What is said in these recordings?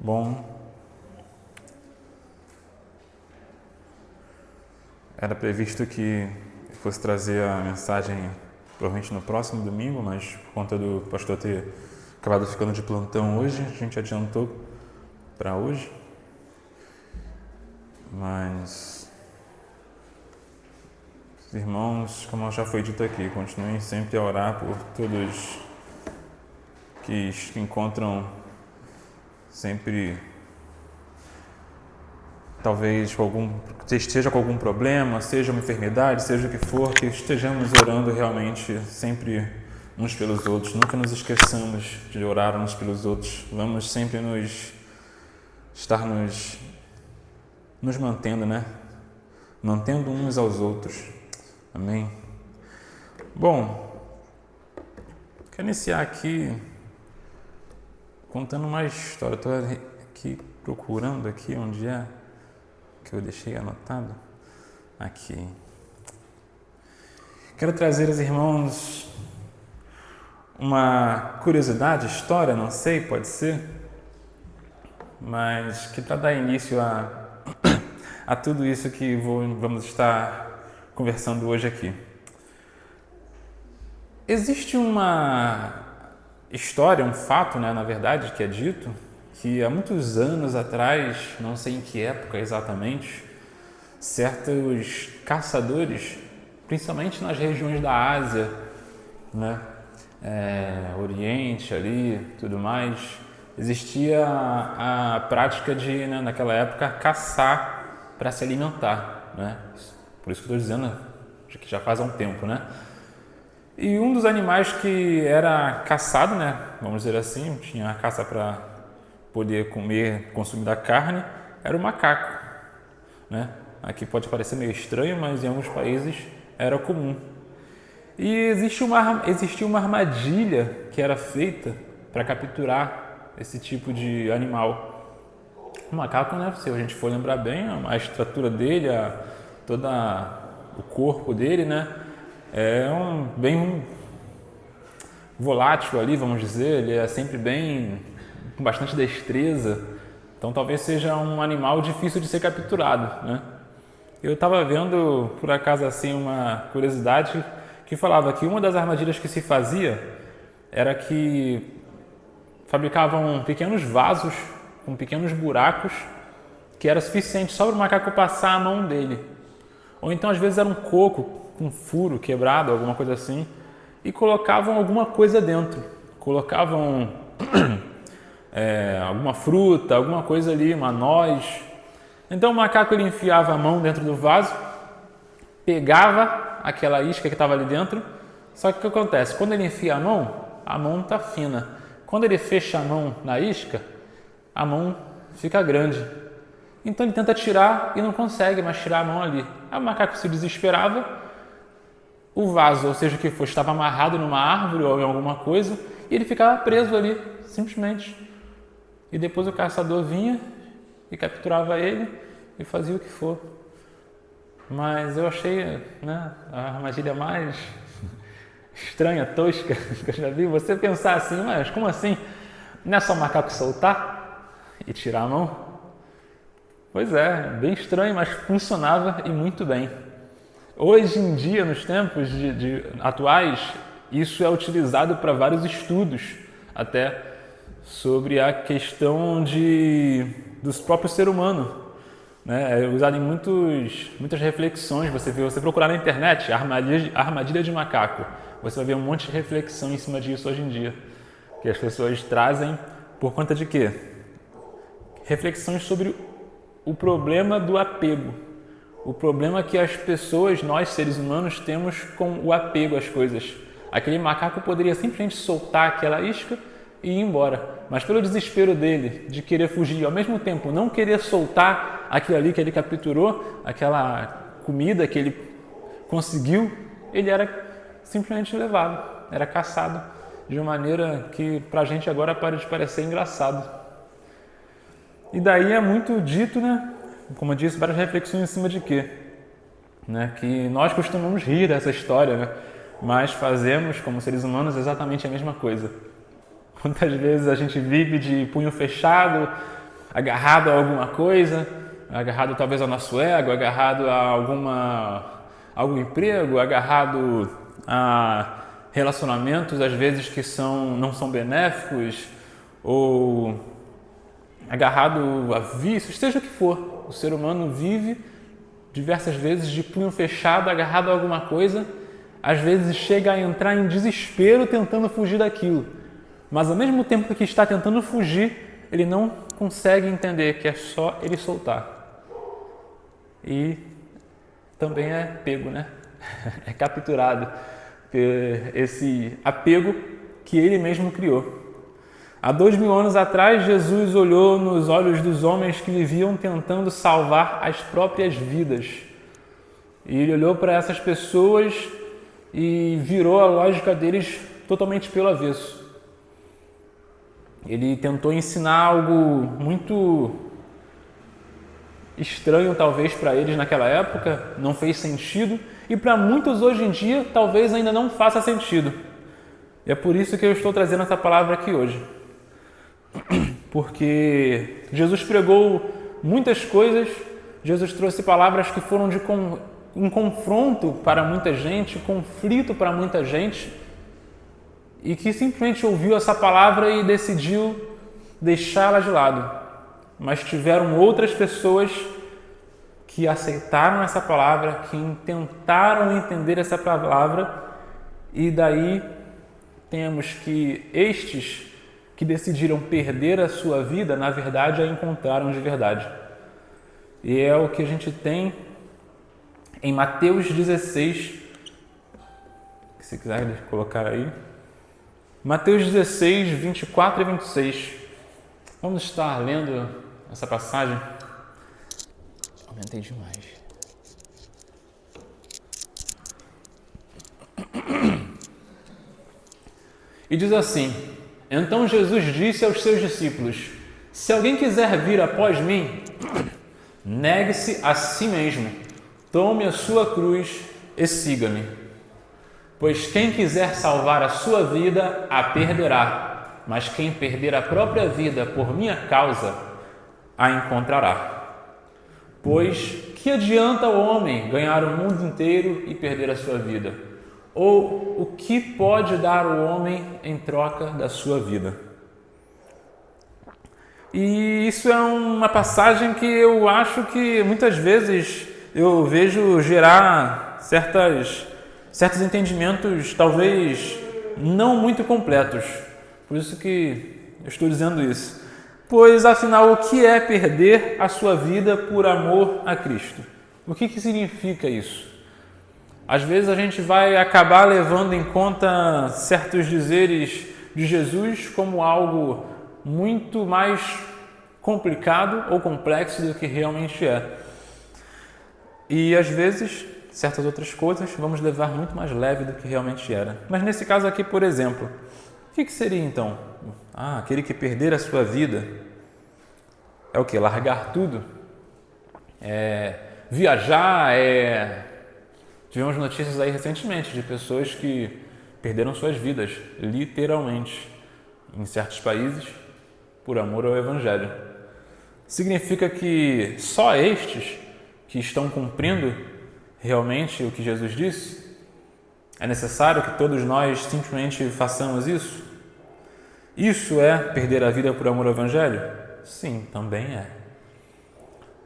Bom, era previsto que eu fosse trazer a mensagem provavelmente no próximo domingo, mas por conta do pastor ter acabado ficando de plantão hoje, a gente adiantou para hoje. Mas, irmãos, como já foi dito aqui, continuem sempre a orar por todos que se encontram sempre, talvez esteja com algum problema, seja uma enfermidade, seja o que for, que estejamos orando realmente sempre uns pelos outros. Nunca nos esqueçamos de orar uns pelos outros. Vamos sempre estar nos mantendo, né? Mantendo uns aos outros. Amém? Bom, quero iniciar aqui contando uma história. Estou aqui procurando aqui onde é que eu deixei anotado. Aqui. Quero trazer aos irmãos uma curiosidade, história, não sei, pode ser, mas que para dar início a tudo isso que vamos estar conversando hoje aqui. Existe uma história, um fato, né, na verdade, que é dito, que há muitos anos atrás, não sei em que época exatamente, certos caçadores, principalmente nas regiões da Ásia, né, Oriente ali, tudo mais, existia a prática de, né, naquela época, caçar para se alimentar, né? Por isso que estou dizendo que já faz um tempo, né? E um dos animais que era caçado, né? Vamos dizer assim, tinha a caça para poder comer, consumir da carne, era o macaco, né? Aqui pode parecer meio estranho, mas em alguns países era comum. E existia uma armadilha que era feita para capturar esse tipo de animal. O macaco, né, se a gente for lembrar bem, a estrutura dele, todo o corpo dele, né, é bem volátil ali, vamos dizer, ele é sempre com bastante destreza, então talvez seja um animal difícil de ser capturado, né. Eu estava vendo, por acaso, assim, uma curiosidade que falava que uma das armadilhas que se fazia era que fabricavam pequenos vasos com pequenos buracos que era suficiente só para o macaco passar a mão dele. Ou então, às vezes, era um coco com um furo quebrado, alguma coisa assim, e colocavam alguma coisa dentro. Colocavam alguma fruta, alguma coisa ali, uma noz. Então, o macaco ele enfiava a mão dentro do vaso, pegava aquela isca que estava ali dentro, só que o que acontece? Quando ele enfia a mão está fina. Quando ele fecha a mão na isca, a mão fica grande. Então ele tenta tirar e não consegue mais tirar a mão ali. Aí o macaco se desesperava, o vaso, ou seja o que for, estava amarrado numa árvore ou em alguma coisa, e ele ficava preso ali, simplesmente. E depois o caçador vinha e capturava ele e fazia o que for. Mas eu achei, né, a armadilha mais estranha, tosca que eu já vi. Você pensar assim, mas como assim? Não é só o macaco soltar e tirar a mão? Pois é, bem estranho, mas funcionava e muito bem. Hoje em dia, nos tempos atuais, isso é utilizado para vários estudos, até sobre a questão do próprio ser humano. Né? É usado em muitas reflexões. Você procurar na internet armadilha de macaco, você vai ver um monte de reflexão em cima disso hoje em dia, que as pessoas trazem por conta de quê? Reflexões sobre o problema do apego, o problema que as pessoas, nós seres humanos, temos com o apego às coisas. Aquele macaco poderia simplesmente soltar aquela isca e ir embora, mas pelo desespero dele de querer fugir, ao mesmo tempo não querer soltar aquilo ali que ele capturou, aquela comida que ele conseguiu, ele era simplesmente levado, era caçado de uma maneira que pra gente agora pode parecer engraçado. E daí é muito dito, né? Como eu disse, várias reflexões em cima de quê? Né? Que nós costumamos rir dessa história, né? Mas fazemos, como seres humanos, exatamente a mesma coisa. Quantas vezes a gente vive de punho fechado, agarrado a alguma coisa, agarrado talvez ao nosso ego, agarrado a algum emprego, agarrado a relacionamentos às vezes que não são benéficos, ou agarrado a vícios, seja o que for. O ser humano vive diversas vezes de punho fechado, agarrado a alguma coisa, às vezes chega a entrar em desespero tentando fugir daquilo. Mas ao mesmo tempo que está tentando fugir, ele não consegue entender que é só ele soltar. E também é pego, né? É capturado por esse apego que ele mesmo criou. Há 2000 anos atrás, Jesus olhou nos olhos dos homens que viviam tentando salvar as próprias vidas. E ele olhou para essas pessoas e virou a lógica deles totalmente pelo avesso. Ele tentou ensinar algo muito estranho, talvez, para eles naquela época, não fez sentido, e para muitos hoje em dia, talvez ainda não faça sentido. E é por isso que eu estou trazendo essa palavra aqui hoje. Porque Jesus pregou muitas coisas, Jesus trouxe palavras que foram de um confronto para muita gente, conflito para muita gente, e que simplesmente ouviu essa palavra e decidiu deixá-la de lado. Mas tiveram outras pessoas que aceitaram essa palavra, que tentaram entender essa palavra, e daí temos que estes que decidiram perder a sua vida, na verdade, a encontraram de verdade. E é o que a gente tem em Mateus 16, se quiser colocar aí. Mateus 16, 24 e 26. Vamos estar lendo essa passagem. Aumentei demais. E diz assim: Então Jesus disse aos seus discípulos: Se alguém quiser vir após mim, negue-se a si mesmo, tome a sua cruz e siga-me. Pois quem quiser salvar a sua vida, a perderá, mas quem perder a própria vida por minha causa, a encontrará. Pois que adianta o homem ganhar o mundo inteiro e perder a sua vida? Ou o que pode dar o homem em troca da sua vida? E isso é uma passagem que eu acho que muitas vezes eu vejo gerar certos entendimentos talvez não muito completos. Por isso que eu estou dizendo isso. Pois, afinal, o que é perder a sua vida por amor a Cristo? O que significa isso? Às vezes a gente vai acabar levando em conta certos dizeres de Jesus como algo muito mais complicado ou complexo do que realmente é. E às vezes, certas outras coisas vamos levar muito mais leve do que realmente era. Mas nesse caso aqui, por exemplo, o que seria então? Aquele que perder a sua vida é o quê? Largar tudo? Viajar? Tivemos notícias aí recentemente de pessoas que perderam suas vidas, literalmente, em certos países, por amor ao Evangelho. Significa que só estes que estão cumprindo realmente o que Jesus disse? É necessário que todos nós simplesmente façamos isso? Isso é perder a vida por amor ao Evangelho? Sim, também é.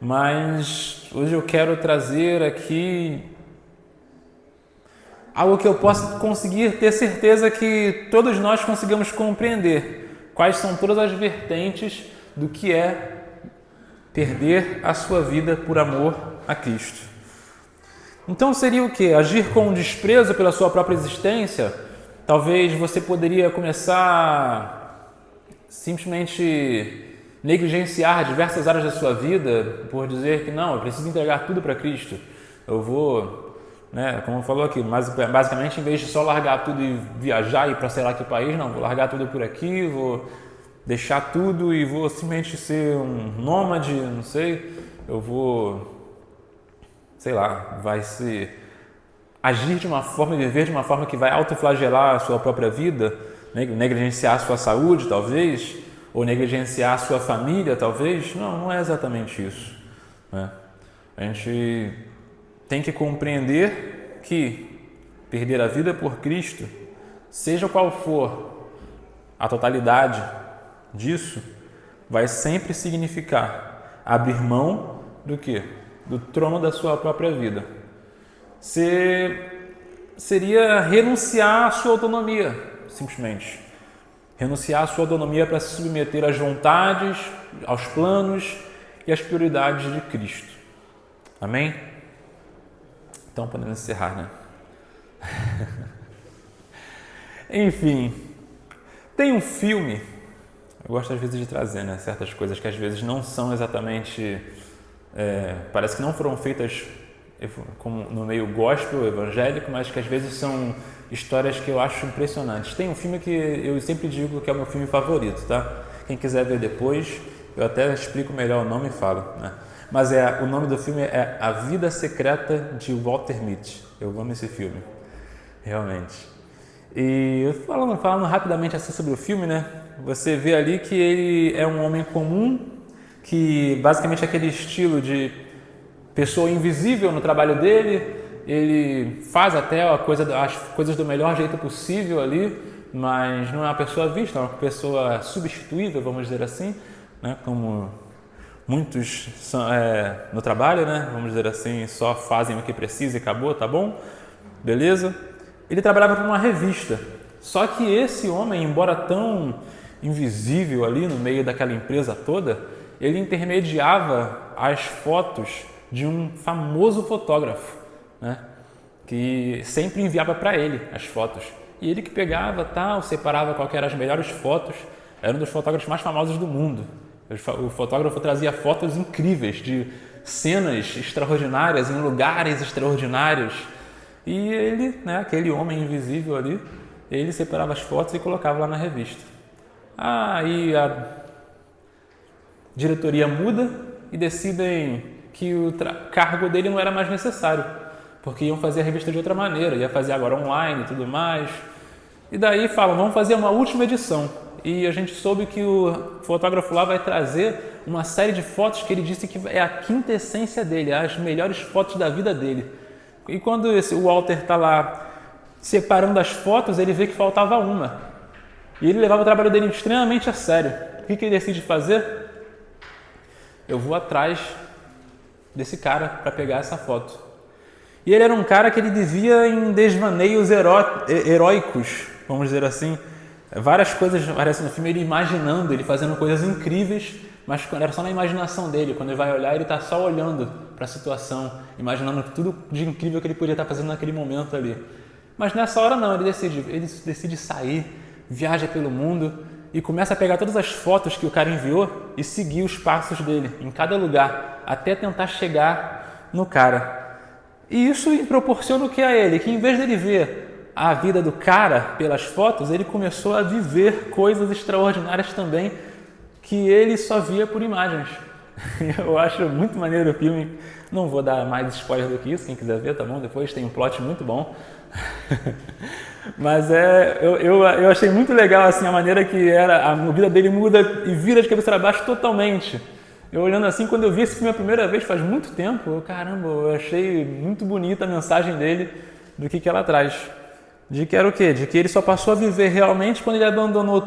Mas hoje eu quero trazer aqui algo que eu possa conseguir ter certeza que todos nós consigamos compreender. Quais são todas as vertentes do que é perder a sua vida por amor a Cristo. Então seria o quê? Agir com desprezo pela sua própria existência? Talvez você poderia começar simplesmente negligenciar diversas áreas da sua vida por dizer que não, eu preciso entregar tudo para Cristo. Eu vou, como falou aqui, mas basicamente em vez de só largar tudo e viajar e ir para sei lá que país, não, vou largar tudo por aqui, vou deixar tudo e vou simplesmente ser um nômade, não sei, eu vou, vai se agir de uma forma e viver de uma forma que vai autoflagelar a sua própria vida, negligenciar a sua saúde, talvez, ou negligenciar a sua família, talvez. Não é exatamente isso, né? A gente tem que compreender que perder a vida por Cristo, seja qual for a totalidade disso, vai sempre significar abrir mão do quê? Do trono da sua própria vida. Seria renunciar à sua autonomia, simplesmente. Renunciar à sua autonomia para se submeter às vontades, aos planos e às prioridades de Cristo. Amém? Então podemos encerrar, né? Enfim, tem um filme, eu gosto às vezes de trazer, né, certas coisas que às vezes não são exatamente, parece que não foram feitas como no meio gospel, evangélico, mas que às vezes são histórias que eu acho impressionantes. Tem um filme que eu sempre digo que é o meu filme favorito, tá? Quem quiser ver depois, eu até explico melhor o nome e falo, né? Mas o nome do filme é A Vida Secreta de Walter Mitty. Eu amo esse filme, realmente. E falando rapidamente assim sobre o filme, né? Você vê ali que ele é um homem comum, que basicamente é aquele estilo de pessoa invisível no trabalho dele, ele faz até as coisas do melhor jeito possível ali, mas não é uma pessoa vista, é uma pessoa substituível, vamos dizer assim, né? Como muitos são, no trabalho, né? Vamos dizer assim, só fazem o que precisa e acabou, tá bom? Beleza? Ele trabalhava para uma revista, só que esse homem, embora tão invisível ali no meio daquela empresa toda, ele intermediava as fotos de um famoso fotógrafo, né? Que sempre enviava para ele as fotos. E ele que pegava, separava quais eram as melhores fotos, era um dos fotógrafos mais famosos do mundo. O fotógrafo trazia fotos incríveis de cenas extraordinárias em lugares extraordinários. E ele, né, aquele homem invisível ali, ele separava as fotos e colocava lá na revista. Aí a diretoria muda e decidem que o cargo dele não era mais necessário, porque iam fazer a revista de outra maneira, ia fazer agora online e tudo mais. E daí falam, vamos fazer uma última edição. E a gente soube que o fotógrafo lá vai trazer uma série de fotos que ele disse que é a quinta essência dele, as melhores fotos da vida dele. E quando o Walter está lá separando as fotos, ele vê que faltava uma. E ele levava o trabalho dele extremamente a sério. O que ele decide fazer? Eu vou atrás desse cara para pegar essa foto. E ele era um cara que ele vivia em desvaneios heróicos, vamos dizer assim. Várias coisas aparecem no filme, ele imaginando, ele fazendo coisas incríveis, mas era só na imaginação dele. Quando ele vai olhar, ele está só olhando para a situação, imaginando tudo de incrível que ele podia estar fazendo naquele momento ali. Mas nessa hora não, ele decide sair, viaja pelo mundo e começa a pegar todas as fotos que o cara enviou e seguir os passos dele em cada lugar, até tentar chegar no cara. E isso proporciona o que a ele? Que em vez dele ver a vida do cara pelas fotos, ele começou a viver coisas extraordinárias também que ele só via por imagens. Eu acho muito maneiro o filme. Não vou dar mais spoiler do que isso, quem quiser ver, tá bom? Depois tem um plot muito bom. Mas eu achei muito legal assim, a maneira que a vida dele muda e vira de cabeça para baixo totalmente. Eu olhando assim, quando eu vi esse filme a primeira vez, faz muito tempo, eu achei muito bonita a mensagem dele do que ela traz. De que era o quê? De que ele só passou a viver realmente quando ele abandonou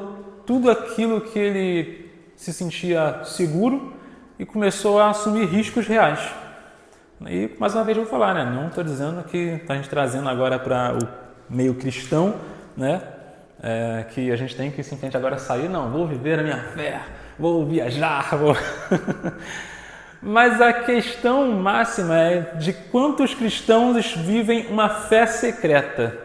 tudo aquilo que ele se sentia seguro e começou a assumir riscos reais. E mais uma vez eu vou falar, né? Não estou dizendo que a gente trazendo agora para o meio cristão, né? Que a gente tem que simplesmente agora sair, não, vou viver a minha fé, vou viajar, vou... Mas a questão máxima é de quantos cristãos vivem uma fé secreta.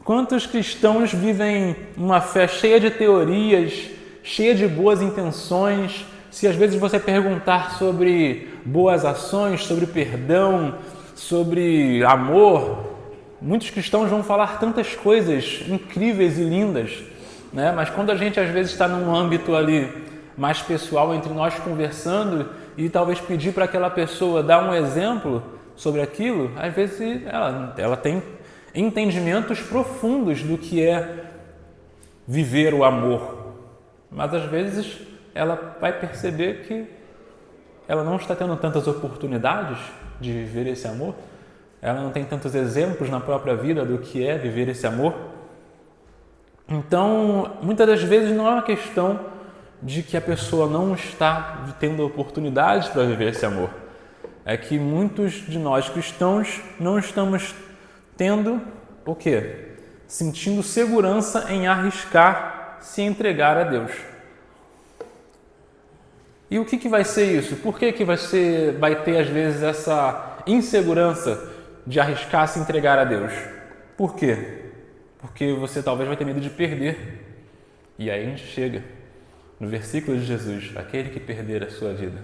Quantos cristãos vivem uma fé cheia de teorias, cheia de boas intenções? Se às vezes você perguntar sobre boas ações, sobre perdão, sobre amor, muitos cristãos vão falar tantas coisas incríveis e lindas, né? Mas quando a gente às vezes está num âmbito ali mais pessoal entre nós conversando e talvez pedir para aquela pessoa dar um exemplo sobre aquilo, às vezes ela tem entendimentos profundos do que é viver o amor, mas às vezes ela vai perceber que ela não está tendo tantas oportunidades de viver esse amor, ela não tem tantos exemplos na própria vida do que é viver esse amor. Então, muitas das vezes não é uma questão de que a pessoa não está tendo oportunidades para viver esse amor. É que muitos de nós cristãos não estamos tendo o quê? Sentindo segurança em arriscar se entregar a Deus. E o que vai ser isso? Por que vai ter às vezes essa insegurança de arriscar se entregar a Deus? Por quê? Porque você talvez vai ter medo de perder. E aí a gente chega no versículo de Jesus, aquele que perder a sua vida.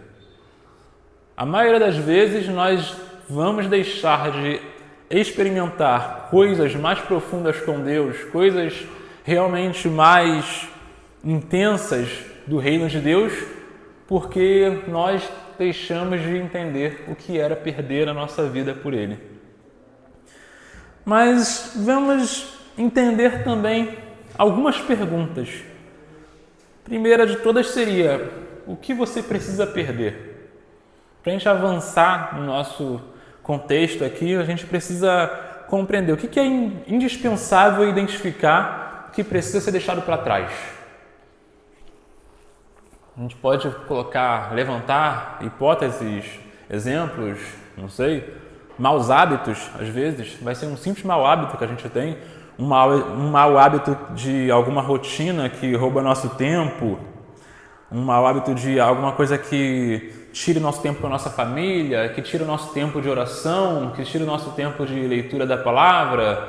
A maioria das vezes nós vamos deixar de experimentar coisas mais profundas com Deus, coisas realmente mais intensas do reino de Deus, porque nós deixamos de entender o que era perder a nossa vida por Ele. Mas vamos entender também algumas perguntas. Primeira de todas seria: o que você precisa perder? Para a gente avançar no nosso contexto aqui, a gente precisa compreender o que é indispensável identificar que precisa ser deixado para trás. A gente pode levantar hipóteses, exemplos, não sei, maus hábitos, às vezes, vai ser um simples mau hábito que a gente tem, um mau hábito de alguma rotina que rouba nosso tempo, um mau hábito de alguma coisa que tire o nosso tempo com a nossa família, que tire o nosso tempo de oração, que tire o nosso tempo de leitura da palavra.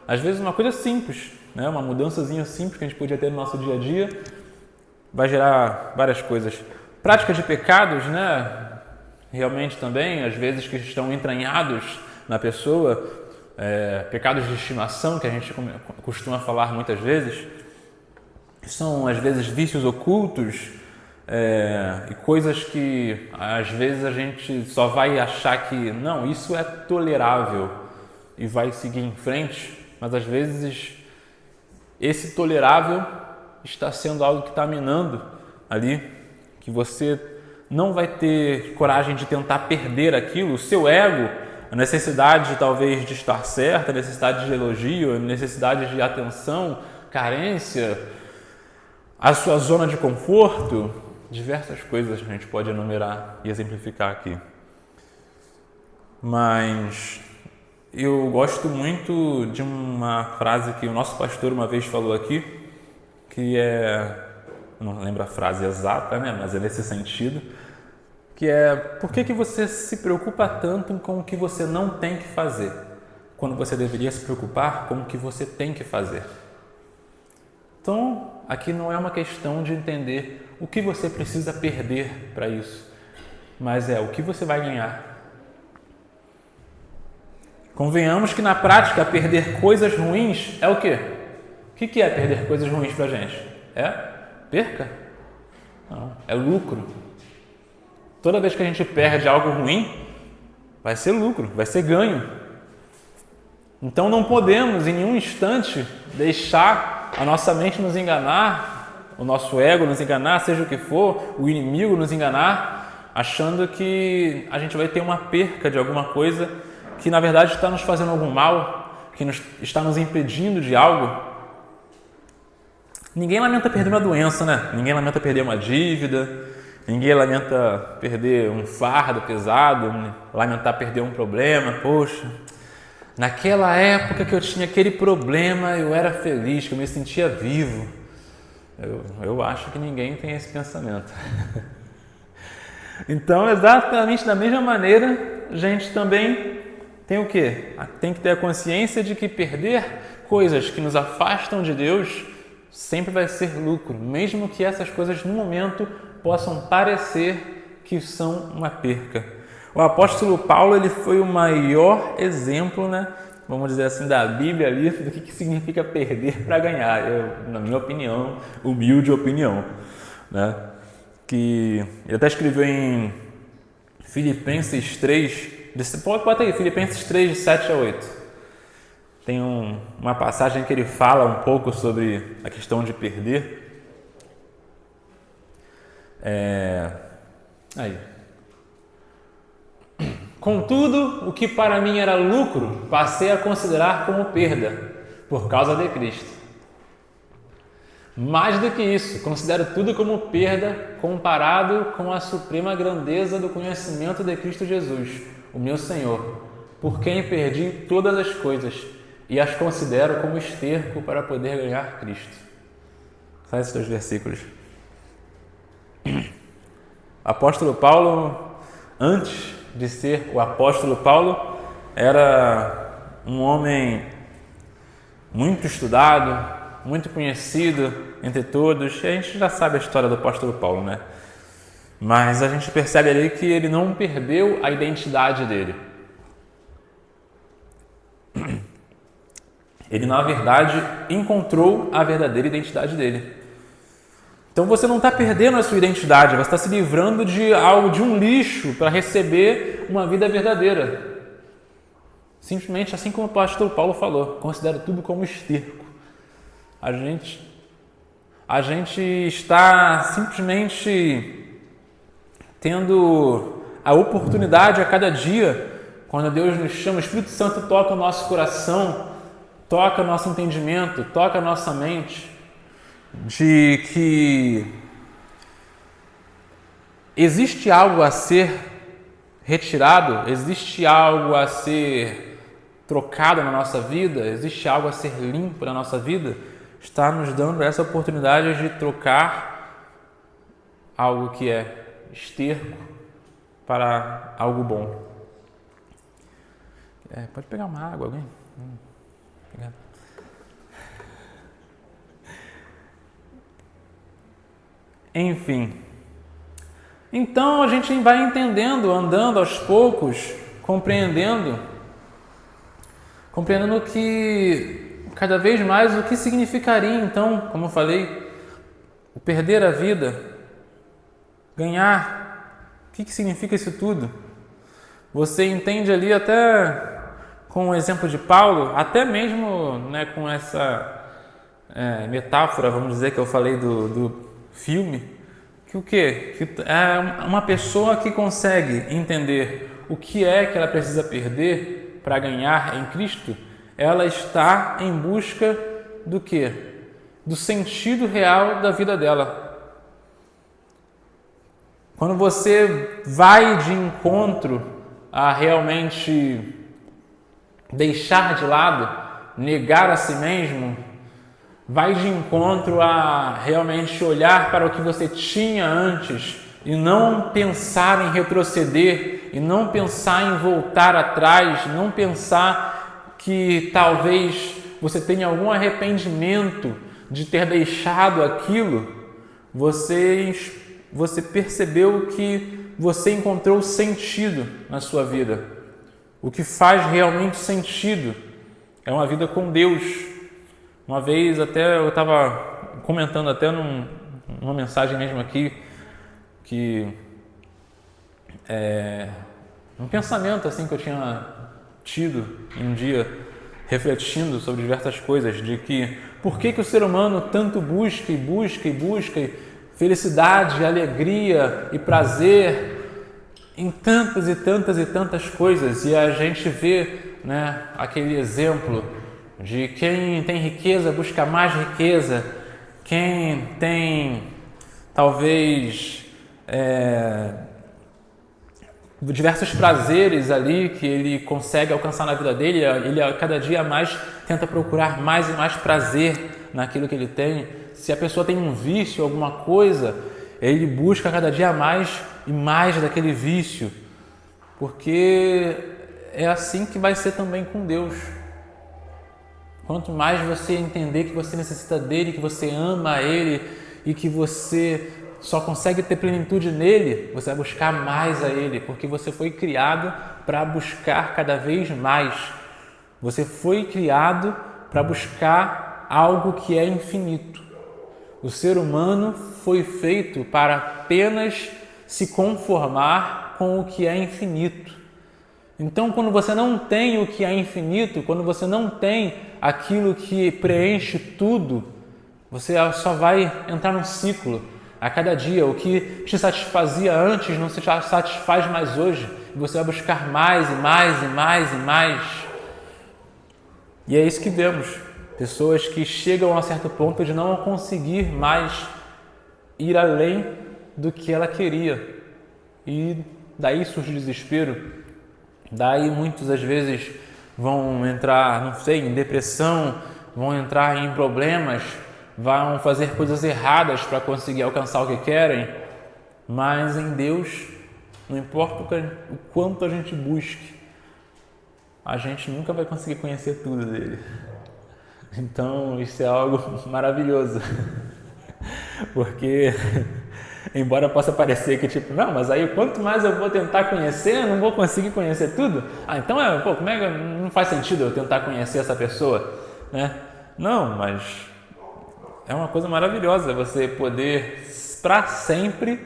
Às vezes uma coisa simples, né? Uma mudançazinha simples que a gente podia ter no nosso dia a dia, vai gerar várias coisas. Prática de pecados, né? Realmente também, às vezes que estão entranhados na pessoa, pecados de estimação, que a gente costuma falar muitas vezes, são às vezes vícios ocultos, e coisas que às vezes a gente só vai achar que não, isso é tolerável e vai seguir em frente, mas às vezes esse tolerável está sendo algo que está minando ali, que você não vai ter coragem de tentar perder aquilo, o seu ego, a necessidade talvez de estar certo, a necessidade de elogio, a necessidade de atenção, carência, a sua zona de conforto, diversas coisas a gente pode enumerar e exemplificar aqui. Mas eu gosto muito de uma frase que o nosso pastor uma vez falou aqui, que não lembro a frase exata, né? Mas é nesse sentido, que é: por que você se preocupa tanto com o que você não tem que fazer, quando você deveria se preocupar com o que você tem que fazer? Então, aqui não é uma questão de entender o que você precisa perder para isso, mas o que você vai ganhar. Convenhamos que na prática perder coisas ruins é o quê? O que é perder coisas ruins para a gente? É perca? Não, é lucro. Toda vez que a gente perde algo ruim, vai ser lucro, vai ser ganho. Então não podemos em nenhum instante deixar a nossa mente nos enganar, o nosso ego nos enganar, seja o que for, o inimigo nos enganar, achando que a gente vai ter uma perca de alguma coisa que na verdade está nos fazendo algum mal, que está nos impedindo de algo. Ninguém lamenta perder uma doença, né? Ninguém lamenta perder uma dívida, ninguém lamenta perder um fardo pesado, lamentar perder um problema. Poxa, naquela época que eu tinha aquele problema, eu era feliz, que eu me sentia vivo. Eu acho que ninguém tem esse pensamento. Então, exatamente da mesma maneira, a gente também tem o quê? Tem que ter a consciência de que perder coisas que nos afastam de Deus sempre vai ser lucro, mesmo que essas coisas no momento possam parecer que são uma perca. O apóstolo Paulo, ele foi o maior exemplo, né, vamos dizer assim, da Bíblia ali, do que significa perder para ganhar. Na minha opinião, humilde opinião, né, que ele até escreveu em Filipenses 3, bota aí, Filipenses 3, de 7 a 8. Tem uma passagem que ele fala um pouco sobre a questão de perder. Aí. Contudo, o que para mim era lucro, passei a considerar como perda, por causa de Cristo. Mais do que isso, considero tudo como perda comparado com a suprema grandeza do conhecimento de Cristo Jesus, o meu Senhor, por quem perdi todas as coisas e as considero como esterco para poder ganhar Cristo. Só esses 2 versículos. Apóstolo Paulo, antes de ser o apóstolo Paulo, era um homem muito estudado, muito conhecido entre todos. E a gente já sabe a história do apóstolo Paulo, né? Mas a gente percebe ali que ele não perdeu a identidade dele. Ele, na verdade, encontrou a verdadeira identidade dele. Então você não está perdendo a sua identidade, você está se livrando de algo, de um lixo, para receber uma vida verdadeira. Simplesmente assim como o apóstolo Paulo falou, considero tudo como esterco. A gente está simplesmente tendo a oportunidade a cada dia, quando Deus nos chama, o Espírito Santo toca o nosso coração, toca o nosso entendimento, toca a nossa mente, de que existe algo a ser retirado, existe algo a ser trocado na nossa vida, existe algo a ser limpo na nossa vida, está nos dando essa oportunidade de trocar algo que é esterco para algo bom. Pode pegar uma água, alguém? Obrigado. Enfim, então a gente vai entendendo, andando aos poucos, compreendendo que cada vez mais o que significaria então, como eu falei, o perder a vida, ganhar, o que significa isso tudo? Você entende ali até com o exemplo de Paulo, até mesmo, né, com essa metáfora, vamos dizer, que eu falei do filme, que o quê? Que é uma pessoa que consegue entender o que é que ela precisa perder para ganhar em Cristo, ela está em busca do quê? Do sentido real da vida dela. Quando você vai de encontro a realmente deixar de lado, negar a si mesmo, vai de encontro a realmente olhar para o que você tinha antes e não pensar em retroceder, e não pensar em voltar atrás, não pensar que talvez você tenha algum arrependimento de ter deixado aquilo. Você percebeu que você encontrou sentido na sua vida. O que faz realmente sentido é uma vida com Deus. Uma vez até eu estava comentando até numa mensagem mesmo aqui, que um pensamento assim que eu tinha tido em um dia, refletindo sobre diversas coisas, de que por que o ser humano tanto busca felicidade, alegria e prazer em tantas e tantas e tantas coisas, e a gente vê, né, aquele exemplo de quem tem riqueza busca mais riqueza, quem tem talvez diversos prazeres ali que ele consegue alcançar na vida dele, ele a cada dia mais tenta procurar mais e mais prazer naquilo que ele tem. Se a pessoa tem um vício, alguma coisa, ele busca cada dia mais e mais daquele vício, porque é assim que vai ser também com Deus. Quanto mais você entender que você necessita dele, que você ama ele e que você só consegue ter plenitude nele, você vai buscar mais a ele, porque você foi criado para buscar cada vez mais. Você foi criado para buscar algo que é infinito. O ser humano foi feito para apenas se conformar com o que é infinito. Então, quando você não tem o que é infinito, quando você não tem aquilo que preenche tudo, você só vai entrar num ciclo. A cada dia, o que te satisfazia antes não se satisfaz mais hoje. E você vai buscar mais e mais e mais e mais. E é isso que vemos. Pessoas que chegam a certo ponto de não conseguir mais ir além do que ela queria. E daí surge o desespero. Daí muitos, às vezes, vão entrar, não sei, em depressão, vão entrar em problemas, vão fazer coisas erradas para conseguir alcançar o que querem. Mas em Deus, não importa o quanto a gente busque, a gente nunca vai conseguir conhecer tudo dele. Então, isso é algo maravilhoso. Porque, embora possa parecer que tipo, não, mas aí quanto mais eu vou tentar conhecer, eu não vou conseguir conhecer tudo. Então, como é que não faz sentido eu tentar conhecer essa pessoa, né? Não, mas é uma coisa maravilhosa você poder, para sempre,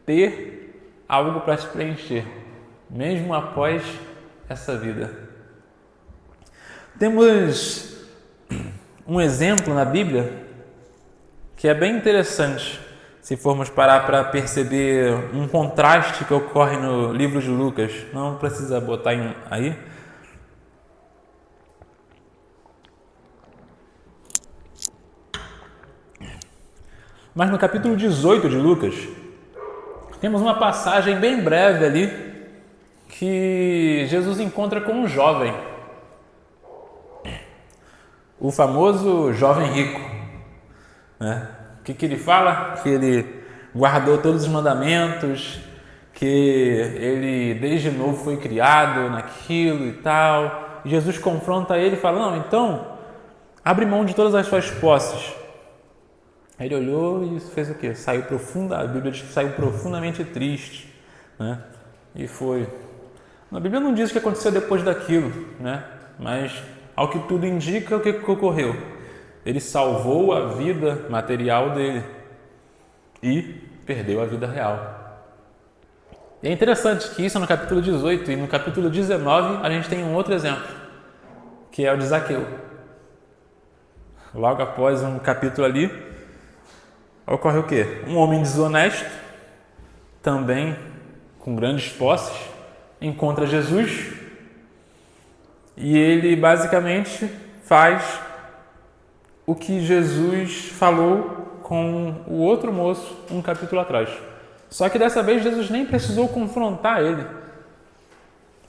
ter algo para te preencher, mesmo após essa vida. Temos um exemplo na Bíblia que é bem interessante, se formos parar para perceber um contraste que ocorre no livro de Lucas. Não precisa botar aí. Mas no capítulo 18 de Lucas, temos uma passagem bem breve ali, que Jesus encontra com um jovem, o famoso jovem rico, né? O que ele fala? Que ele guardou todos os mandamentos, que ele desde novo foi criado naquilo e tal. Jesus confronta ele e fala, não, então abre mão de todas as suas posses. Aí ele olhou e fez o quê? A Bíblia diz que saiu profundamente triste, né? E foi. A Bíblia não diz o que aconteceu depois daquilo, né? Mas ao que tudo indica, o que ocorreu? Ele salvou a vida material dele e perdeu a vida real. E é interessante que isso é no capítulo 18 e no capítulo 19 a gente tem um outro exemplo, que é o de Zaqueu. Logo após um capítulo ali, ocorre o quê? Um homem desonesto, também com grandes posses, encontra Jesus e ele basicamente faz o que Jesus falou com o outro moço um capítulo atrás. Só que dessa vez Jesus nem precisou confrontar ele.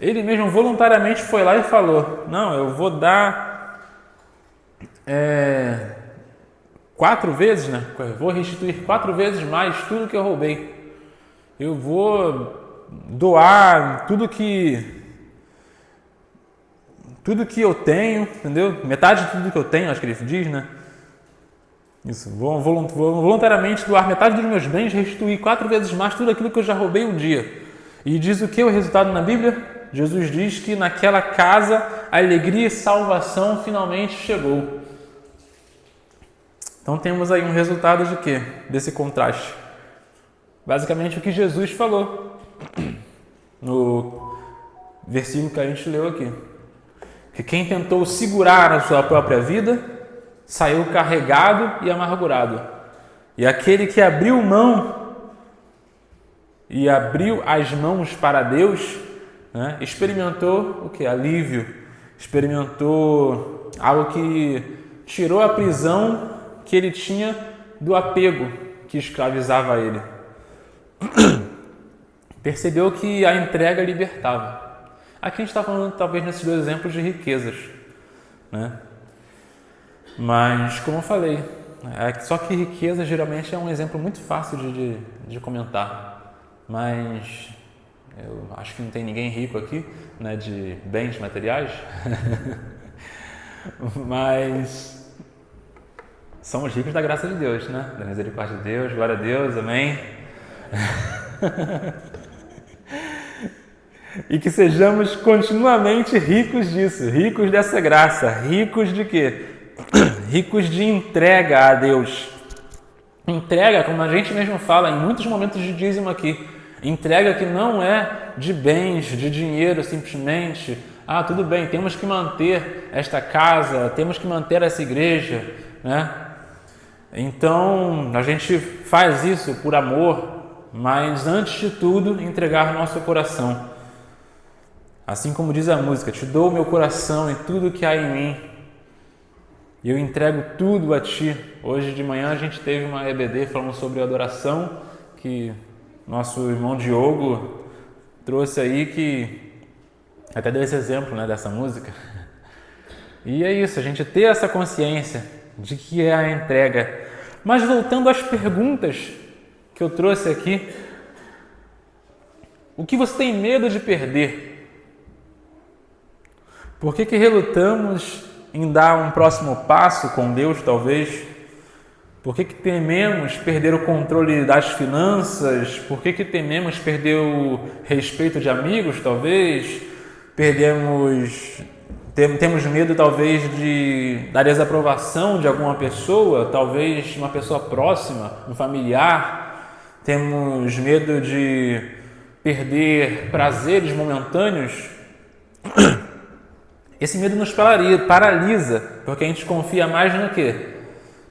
Ele mesmo voluntariamente foi lá e falou, não, eu vou dar 4 vezes, né? Eu vou restituir 4 vezes mais tudo que eu roubei. Eu vou doar tudo que eu tenho, entendeu? Metade de tudo que eu tenho, acho que ele diz, né? Isso, vou voluntariamente doar metade dos meus bens, restituir 4 vezes mais tudo aquilo que eu já roubei um dia. E diz o que é o resultado na Bíblia? Jesus diz que naquela casa a alegria e salvação finalmente chegou. Então temos aí um resultado de quê? Desse contraste. Basicamente o que Jesus falou no versículo que a gente leu aqui. Que quem tentou segurar a sua própria vida saiu carregado e amargurado. E aquele que abriu mão e abriu as mãos para Deus, né, experimentou o que? Alívio. Experimentou algo que tirou a prisão que ele tinha do apego que escravizava ele. Percebeu que a entrega libertava. Aqui a gente está falando talvez nesses 2 exemplos de riquezas, né? Mas, como eu falei, só que riqueza geralmente é um exemplo muito fácil de comentar. Mas eu acho que não tem ninguém rico aqui, né, de bens materiais. Mas somos ricos da graça de Deus, né? Da misericórdia de Deus, glória a Deus, amém. E que sejamos continuamente ricos disso, ricos dessa graça, ricos de quê? Ricos de entrega a Deus. Entrega, como a gente mesmo fala em muitos momentos de dízimo aqui, entrega que não é de bens, de dinheiro simplesmente. Tudo bem, temos que manter esta casa, temos que manter essa igreja, né? Então, a gente faz isso por amor, mas antes de tudo, entregar nosso coração. Assim como diz a música, te dou o meu coração e tudo que há em mim. E eu entrego tudo a ti. Hoje de manhã a gente teve uma EBD falando sobre adoração, que nosso irmão Diogo trouxe aí, que até deu esse exemplo, né, dessa música. E é isso, a gente ter essa consciência de que é a entrega. Mas voltando às perguntas que eu trouxe aqui, o que você tem medo de perder? Por que relutamos em dar um próximo passo com Deus, talvez? Por que tememos perder o controle das finanças? Por que tememos perder o respeito de amigos, talvez? Temos medo, talvez, da desaprovação de alguma pessoa, talvez uma pessoa próxima, um familiar. Temos medo de perder prazeres momentâneos. Esse medo nos paralisa, porque a gente confia mais no quê?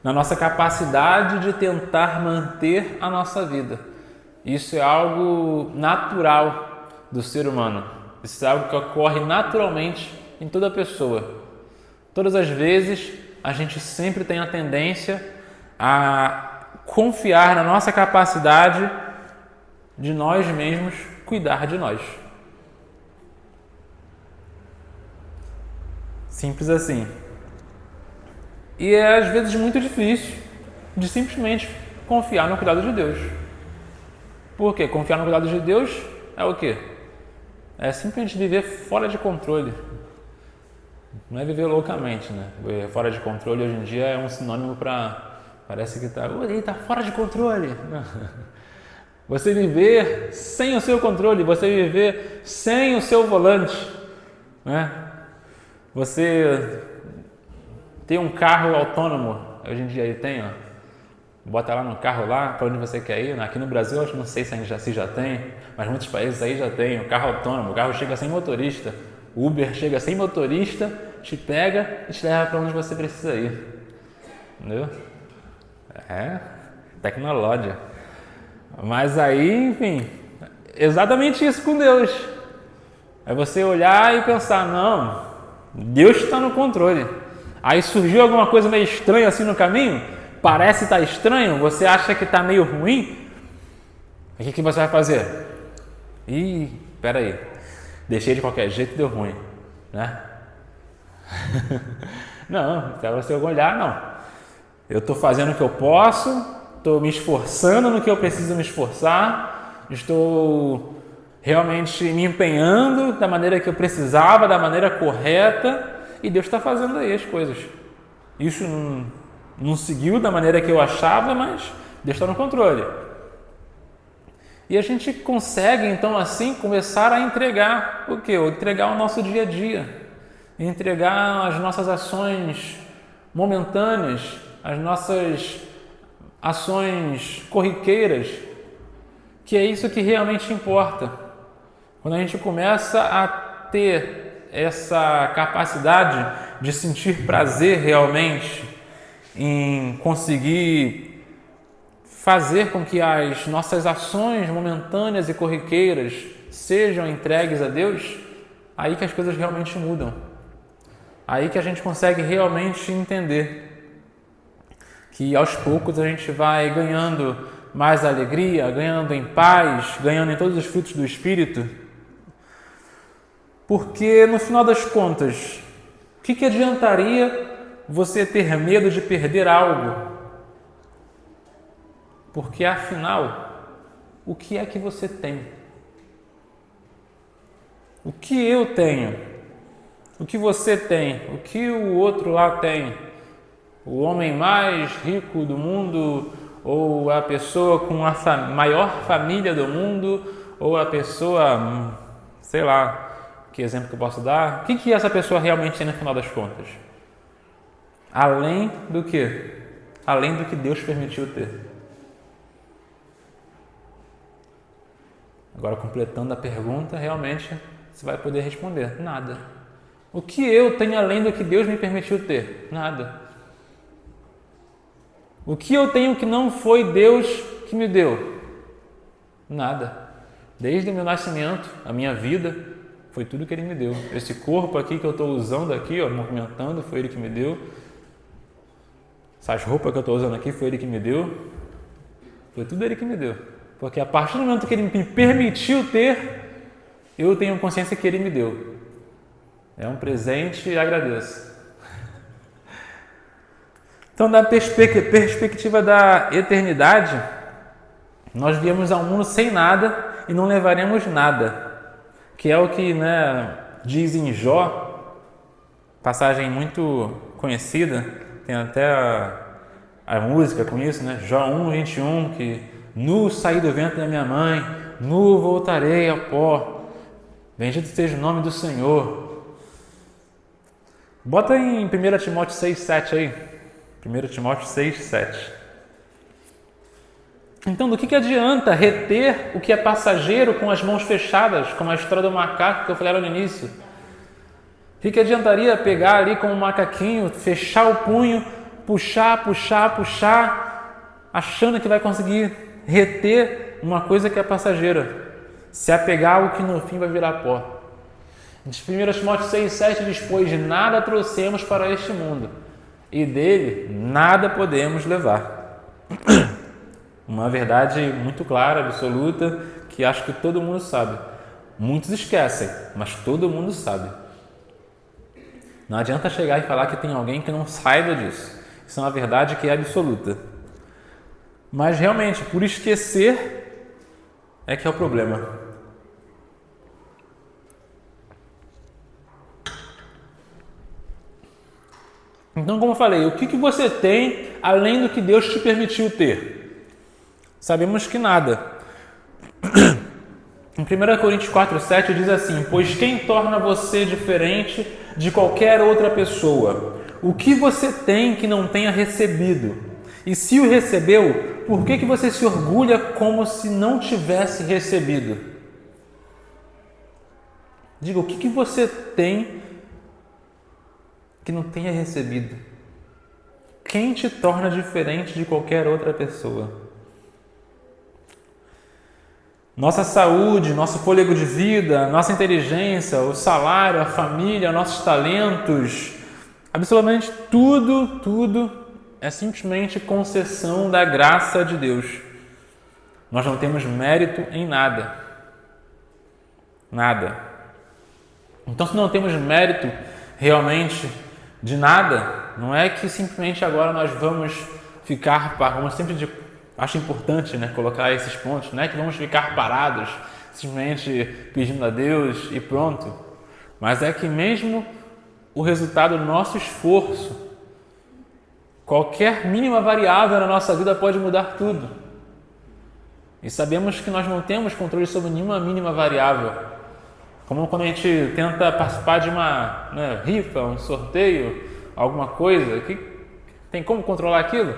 Na nossa capacidade de tentar manter a nossa vida. Isso é algo natural do ser humano. Isso é algo que ocorre naturalmente em toda pessoa. Todas as vezes, a gente sempre tem a tendência a confiar na nossa capacidade de nós mesmos cuidar de nós. Simples assim. E é às vezes muito difícil de simplesmente confiar no cuidado de Deus. Por quê? Confiar no cuidado de Deus é o quê? É simplesmente viver fora de controle. Não é viver loucamente, né? Fora de controle hoje em dia é um sinônimo para... Parece que ele está fora de controle. Você viver sem o seu controle, você viver sem o seu volante, né? Você ter um carro autônomo, hoje em dia ele tem, ó, bota lá no carro lá, para onde você quer ir. Aqui no Brasil, eu não sei se já tem, mas muitos países aí já tem o carro autônomo, o carro chega sem motorista, Uber chega sem motorista, te pega e te leva para onde você precisa ir. Entendeu? É tecnologia. Mas aí, enfim, exatamente isso com Deus. É você olhar e pensar, não, Deus está no controle. Aí surgiu alguma coisa meio estranha assim no caminho, parece estar estranho, você acha que está meio ruim, o que você vai fazer? Peraí, deixei de qualquer jeito e deu ruim, né? Não, para você olhar, não. Eu estou fazendo o que eu posso, estou me esforçando no que eu preciso me esforçar, estou realmente me empenhando da maneira que eu precisava, da maneira correta, e Deus está fazendo aí as coisas. Isso não seguiu da maneira que eu achava, mas Deus está no controle. E a gente consegue, então, assim, começar a entregar o quê? Entregar o nosso dia a dia, entregar as nossas ações momentâneas, as nossas ações corriqueiras, que é isso que realmente importa. Quando a gente começa a ter essa capacidade de sentir prazer realmente em conseguir fazer com que as nossas ações momentâneas e corriqueiras sejam entregues a Deus, aí que as coisas realmente mudam. Aí que a gente consegue realmente entender que aos poucos a gente vai ganhando mais alegria, ganhando em paz, ganhando em todos os frutos do Espírito. Porque, no final das contas, o que adiantaria você ter medo de perder algo? Porque, afinal, o que é que você tem? O que eu tenho? O que você tem? O que o outro lá tem? O homem mais rico do mundo? Ou a pessoa com a maior família do mundo? Ou a pessoa, sei lá... Que exemplo que eu posso dar? O que essa pessoa realmente tem no final das contas? Além do que? Além do que Deus permitiu ter. Agora, completando a pergunta, realmente você vai poder responder: nada. O que eu tenho além do que Deus me permitiu ter? Nada. O que eu tenho que não foi Deus que me deu? Nada. Desde o meu nascimento, a minha vida, foi tudo que Ele me deu. Esse corpo aqui que eu estou usando aqui, ó, movimentando, foi Ele que me deu. Essas roupas que eu estou usando aqui, foi Ele que me deu. Foi tudo Ele que me deu. Porque a partir do momento que Ele me permitiu ter, eu tenho consciência que Ele me deu. É um presente e agradeço. Então, da perspectiva da eternidade, nós viemos ao mundo sem nada e não levaremos nada. Que é o que, diz em Jó, passagem muito conhecida, tem até a música com isso, Jó 1:21, que nu saí do ventre da minha mãe, nu voltarei ao pó, bendito seja o nome do Senhor. Bota em 1 Timóteo 6:7 aí, 1 Timóteo 6:7. Então, do que adianta reter o que é passageiro com as mãos fechadas, como a história do macaco que eu falei lá no início? O que adiantaria pegar ali com um macaquinho, fechar o punho, puxar, achando que vai conseguir reter uma coisa que é passageira, se apegar ao que no fim vai virar pó? Em 1 Timóteo 6:7 diz: pois de nada trouxemos para este mundo, e dele nada podemos levar. Uma verdade muito clara, absoluta, que acho que todo mundo sabe. Muitos esquecem, mas todo mundo sabe. Não adianta chegar e falar que tem alguém que não saiba disso. Isso é uma verdade que é absoluta. Mas realmente, por esquecer, é que é o problema. Então, como eu falei, o que você tem além do que Deus te permitiu ter? Sabemos que nada. Em 1 Coríntios 4:7 diz assim: pois quem torna você diferente de qualquer outra pessoa? O que você tem que não tenha recebido? E se o recebeu, por que você se orgulha como se não tivesse recebido? Diga, o que você tem que não tenha recebido? Quem te torna diferente de qualquer outra pessoa? Nossa saúde, nosso fôlego de vida, nossa inteligência, o salário, a família, nossos talentos, absolutamente tudo é simplesmente concessão da graça de Deus. Nós não temos mérito em nada. Nada. Então, se não temos mérito realmente de nada, não é que simplesmente agora nós vamos ficar, vamos sempre acho importante, colocar esses pontos, não é que vamos ficar parados, simplesmente pedindo a Deus e pronto, mas é que mesmo o resultado do nosso esforço, qualquer mínima variável na nossa vida pode mudar tudo. E sabemos que nós não temos controle sobre nenhuma mínima variável. Como quando a gente tenta participar de uma rifa, um sorteio, alguma coisa, que tem como controlar aquilo?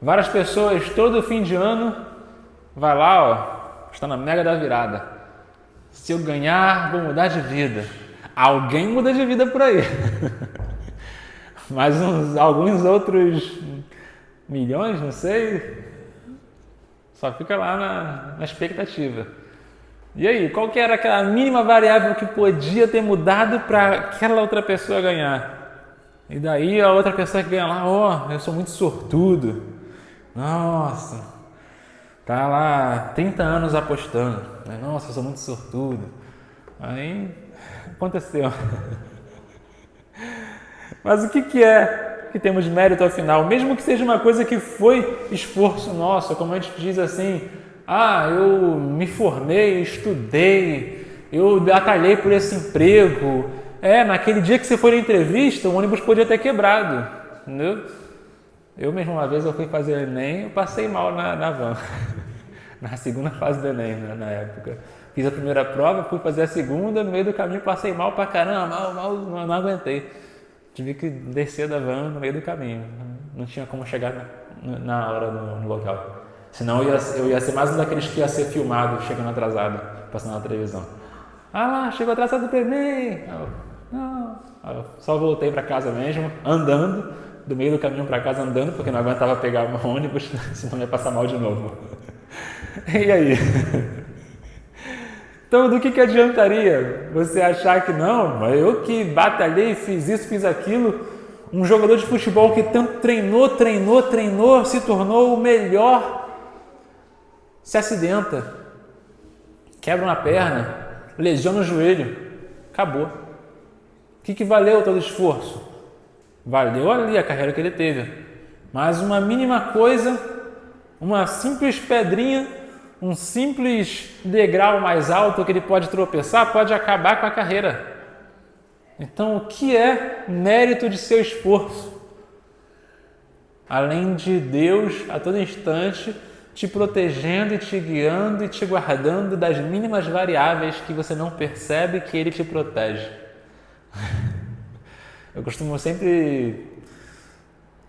Várias pessoas, todo fim de ano, vai lá, está na mega da virada. Se eu ganhar, vou mudar de vida. Alguém muda de vida por aí. Mas alguns outros milhões, não sei, só fica lá na expectativa. E aí, qual que era aquela mínima variável que podia ter mudado para aquela outra pessoa ganhar? E daí a outra pessoa que ganha lá, eu sou muito sortudo. Nossa, tá lá 30 anos apostando. Nossa, eu sou muito sortudo. Aí aconteceu. Mas o que é que temos mérito afinal? Mesmo que seja uma coisa que foi esforço nosso, como a gente diz assim, eu me formei, estudei, eu batalhei por esse emprego. Naquele dia que você foi na entrevista, o ônibus podia ter quebrado, entendeu? Eu mesmo, uma vez, eu fui fazer Enem, eu passei mal na van, na segunda fase do Enem, na época. Fiz a primeira prova, fui fazer a segunda, no meio do caminho passei mal pra caramba, não aguentei. Tive que descer da van no meio do caminho, não tinha como chegar na hora no local. Senão eu ia ser mais um daqueles que ia ser filmado, chegando atrasado, passando na televisão. Lá, chegou atrasado pro Enem! Eu só voltei pra casa mesmo, andando, do meio do caminho para casa andando, porque não aguentava pegar um ônibus, senão ia passar mal de novo. E aí? Então, do que adiantaria você achar que não, eu que batalhei, fiz isso, fiz aquilo, um jogador de futebol que tanto treinou, se tornou o melhor, se acidenta, quebra uma perna, lesiona o joelho, acabou. O que valeu todo o esforço? Valeu ali a carreira que ele teve. Mas uma mínima coisa, uma simples pedrinha, um simples degrau mais alto que ele pode tropeçar, pode acabar com a carreira. Então, o que é mérito de seu esforço? Além de Deus, a todo instante, te protegendo e te guiando e te guardando das mínimas variáveis que você não percebe que Ele te protege. Eu costumo sempre